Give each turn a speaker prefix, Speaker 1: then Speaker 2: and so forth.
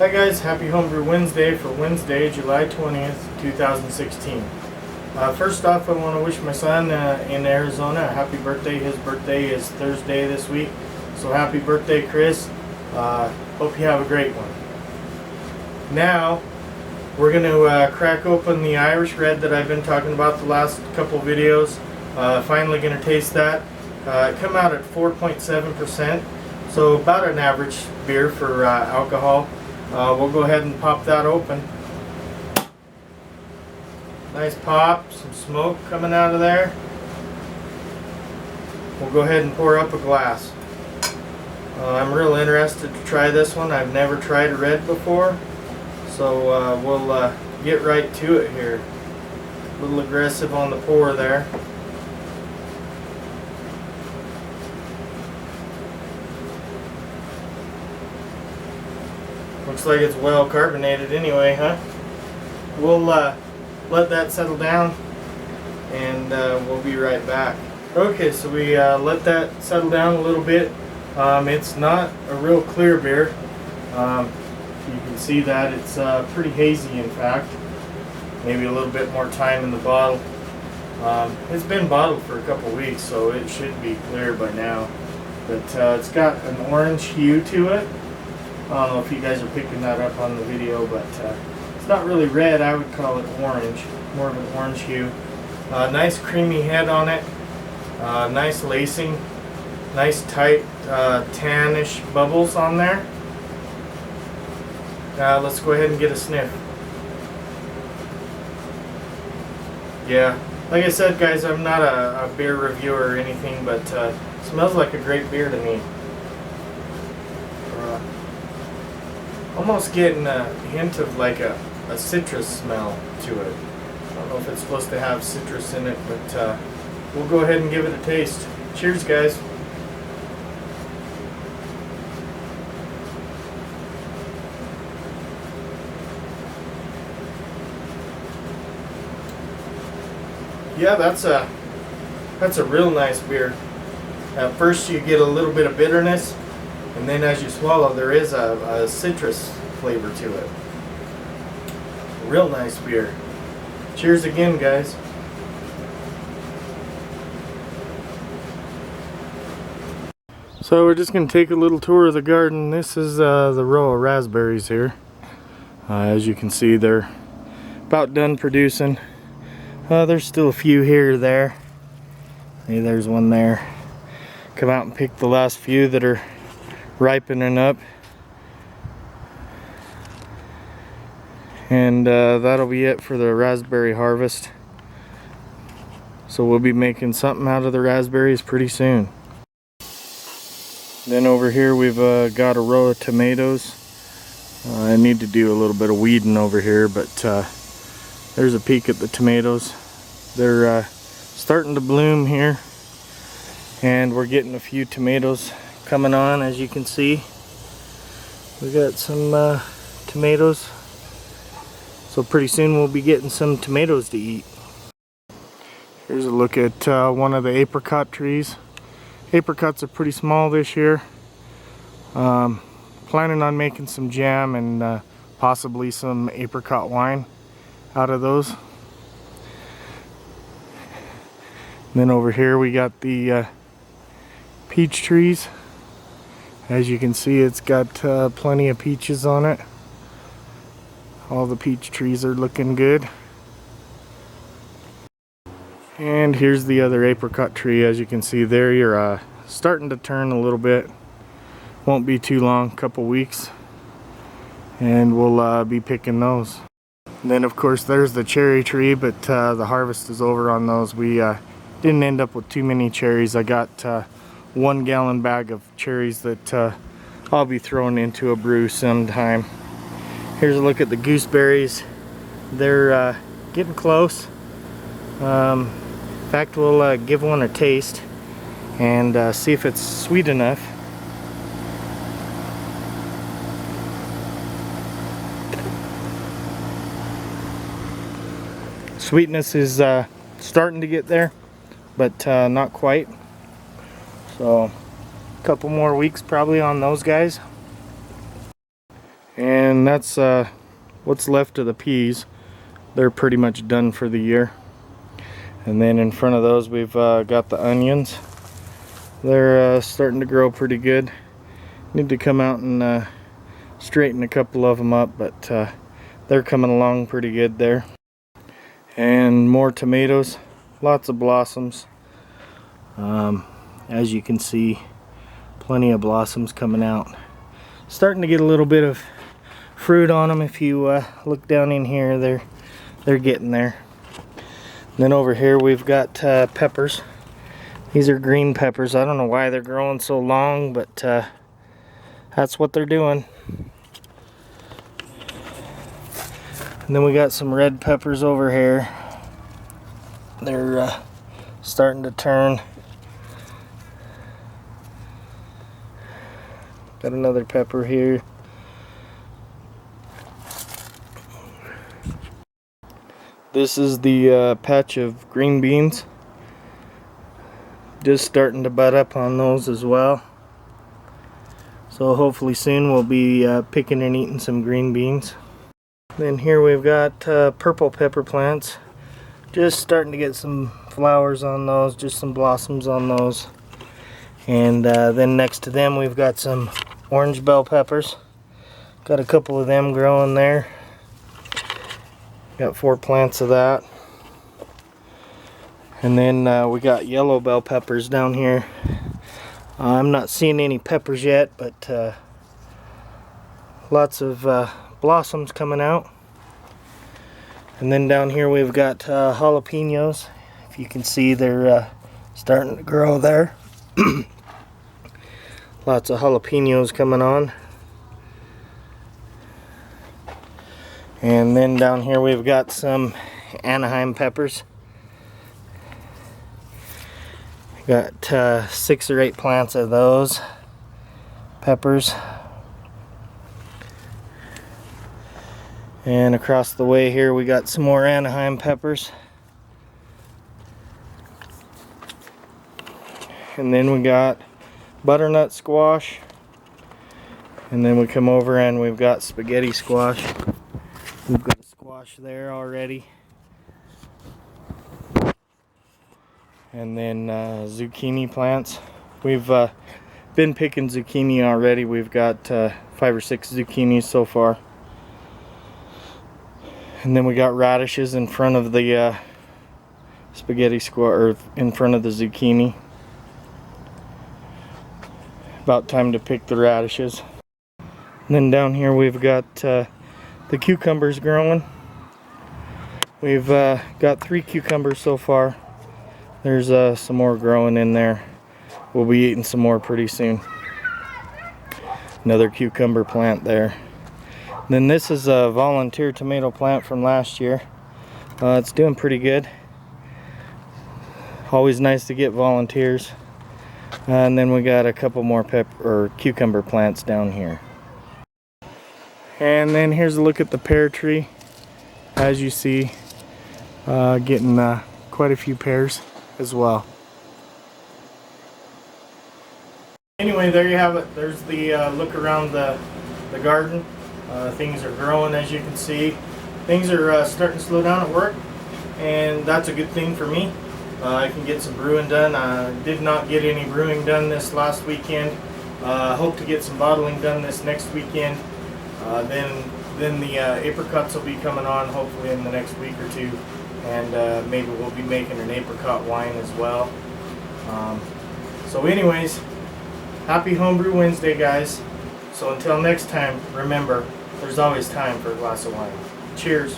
Speaker 1: Hi guys, happy Homebrew Wednesday for Wednesday, July 20th, 2016. First off, I want to wish my son in Arizona a happy birthday. His birthday is Thursday this week, so happy birthday, Chris. Hope you have a great one. Now, we're going to crack open the Irish Red that I've been talking about the last couple videos. Finally going to taste that. Come out at 4.7%, so about an average beer for alcohol. We'll go ahead and pop that open. Nice pop, some smoke coming out of there. We'll go ahead and pour up a glass. I'm real interested to try this one. I've never tried a red before, so we'll get right to it here. A little aggressive on the pour there. Looks like it's well carbonated anyway, huh? We'll let that settle down and we'll be right back. Okay, so we let that settle down a little bit. It's not a real clear beer. You can see that it's pretty hazy, in fact. Maybe a little bit more time in the bottle. It's been bottled for a couple weeks, so it should be clear by now. But it's got an orange hue to it. I don't know if you guys are picking that up on the video, but it's not really red. I would call it orange, more of an orange hue. Nice creamy head on it. Nice lacing. Nice tight tannish bubbles on there. Let's go ahead and get a sniff. Yeah, like I said, guys, I'm not a beer reviewer or anything, but it smells like a great beer to me. Almost getting a hint of like a citrus smell to it. I don't know if it's supposed to have citrus in it, but we'll go ahead and give it a taste. Cheers, guys. Yeah, that's a real nice beer. At first you get a little bit of bitterness, and then as you swallow, there is a citrus flavor to it. Real nice beer. Cheers again, guys. So we're just going to take a little tour of the garden. This is the row of raspberries here. As you can see, they're about done producing. There's still a few here or there. Hey, there's one there. Come out and pick the last few that are ripening up, and that'll be it for the raspberry harvest. So we'll be making something out of the raspberries pretty soon. Then over here we've got a row of tomatoes. I need to do a little bit of weeding over here, but there's a peek at the tomatoes. They're starting to bloom here, and we're getting a few tomatoes coming on. As you can see, we got some tomatoes, so pretty soon we'll be getting some tomatoes to eat. Here's a look at one of the apricot trees. Apricots are pretty small this year. Planning on making some jam and possibly some apricot wine out of those. And then over here we got the peach trees. As you can see, it's got plenty of peaches on it. All the peach trees are looking good. And here's the other apricot tree. As you can see there, you're starting to turn a little bit. Won't be too long, couple weeks, and we'll be picking those. And then of course there's the cherry tree, but the harvest is over on those. We didn't end up with too many cherries. I got 1 gallon bag of cherries that I'll be throwing into a brew sometime. Here's a look at the gooseberries. They're getting close. In fact, we'll give one a taste and see if it's sweet enough. Sweetness is starting to get there, but not quite. So a couple more weeks probably on those guys. And that's what's left of the peas. They're pretty much done for the year. And then in front of those we've got the onions. They're starting to grow pretty good. Need to come out and straighten a couple of them up, but they're coming along pretty good there. And more tomatoes, lots of blossoms. As you can see, plenty of blossoms coming out. Starting to get a little bit of fruit on them. If you look down in here, they're getting there. And then over here we've got peppers. These are green peppers. I don't know why they're growing so long, but that's what they're doing. And then we got some red peppers over here. They're starting to turn. Got another pepper here. This is the patch of green beans. Just starting to bud up on those as well. So hopefully soon we'll be picking and eating some green beans. Then here we've got purple pepper plants. Just starting to get some flowers on those, just some blossoms on those. And then next to them we've got some orange bell peppers. Got a couple of them growing there. Got 4 plants of that. And then we got yellow bell peppers down here. I'm not seeing any peppers yet, but lots of blossoms coming out. And then down here we've got jalapenos. If you can see, they're starting to grow there. Lots of jalapenos coming on. And then down here we've got some Anaheim peppers. Got 6 or 8 plants of those peppers. And across the way here we got some more Anaheim peppers. And then we got butternut squash. And then we come over and we've got spaghetti squash. We've got a squash there already. And then zucchini plants. We've been picking zucchini already. We've got 5 or 6 zucchinis so far. And then we got radishes in front of the spaghetti squash, or in front of the zucchini. About time to pick the radishes. And then down here we've got the cucumbers growing. We've got 3 cucumbers so far. There's some more growing in there. We'll be eating some more pretty soon. Another cucumber plant there. Then this is a volunteer tomato plant from last year. It's doing pretty good. Always nice to get volunteers. And then we got a couple more cucumber plants down here. And then here's a look at the pear tree. As you see, getting quite a few pears as well. Anyway, there you have it. There's the look around the garden. Things are growing, as you can see. Things are starting to slow down at work, and that's a good thing for me. I can get some brewing done. I did not get any brewing done this last weekend. Hope to get some bottling done this next weekend. Then the apricots will be coming on hopefully in the next week or two, and maybe we'll be making an apricot wine as well. So anyways, happy Homebrew Wednesday, guys. So until next time, remember, there's always time for a glass of wine. Cheers.